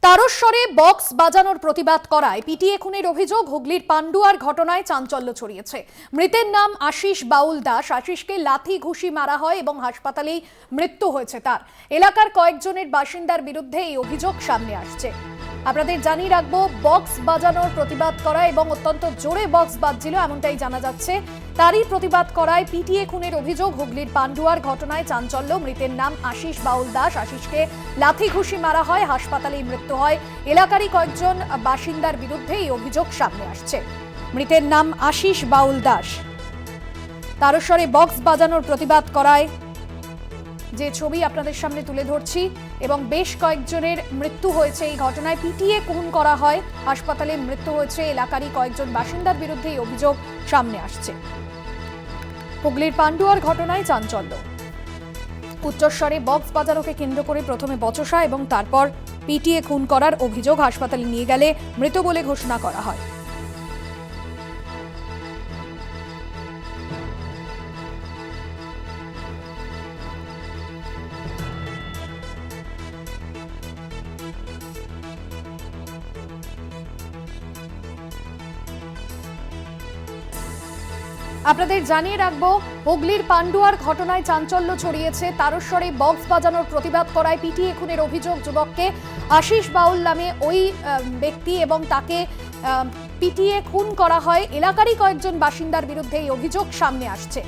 তারস্বরে box বাজানোর প্রতিবাদ করায় পিটিয়ে খুনের অভিযোগ। হুগলির পান্ডুয়ার ঘটনায় চাঞ্চল্য ছড়িয়েছে। মৃতের নাম আশিস বাউল দাস। আশিসকে লাথি ঘুষি মারা হয় এবং হাসপাতালেই মৃত্যু হয়েছে তার। এলাকার কয়েকজনের বাসিন্দার বিরুদ্ধে এই অভিযোগ সামনে আসছে। আপনাদের জানিয়ে রাখবো, বক্স বাজানোর প্রতিবাদ করা এবং অত্যন্ত জোরে বক্স বাজছিল এমনটাই জানা যাচ্ছে। তারই প্রতিবাদ করায় পিটিয়ে খুনের অভিযোগ। হুগলির পান্ডুয়ার ঘটনায় চাঞ্চল্য। মৃতের নাম আশিস বাউল দাস। আশিসকে লাথি ঘুষি মারা হয়, হাসপাতালেই মৃত্যু হয়। এলাকারই কয়েকজন বাসিন্দার বিরুদ্ধে এই অভিযোগ সামনে আসছে। মৃতের নাম আশিস বাউল দাস। তারস্বরে বক্স বাজানোর প্রতিবাদ করায় যে ছবি আপনাদের সামনে তুলে ধরছি, এবং বেশ কয়েকজনের মৃত্যু হয়েছে এই ঘটনায়। পিটিয়ে খুন করা হয়, হাসপাতালে মৃত্যু হয়েছে। এলাকারই কয়েকজন বাসিন্দার বিরুদ্ধে এই অভিযোগ সামনে আসছে। হুগলির পান্ডুয়ার ঘটনায় চাঞ্চল্য। উচ্চস্বরে বক্স বাজানোকে কেন্দ্র করে প্রথমে বচসা এবং তারপর পিটিয়ে খুন করার অভিযোগ। হাসপাতালে নিয়ে গেলে মৃত বলে ঘোষণা করা হয়। আপনাদের জানিয়ে রাখবো, হুগলির পান্ডুয়ার ঘটনায় চাঞ্চল্য ছড়িয়েছে। তারস্বরে বক্স বাজানোর প্রতিবাদ করায় পিটিয়ে খুনের অভিযোগ। যুবককে আশিস বাউল নামে ওই ব্যক্তি এবং তাকে পিটিয়ে খুন করা হয়। এলাকারই কয়েকজন বাসিন্দার বিরুদ্ধে এই অভিযোগ সামনে আসছে।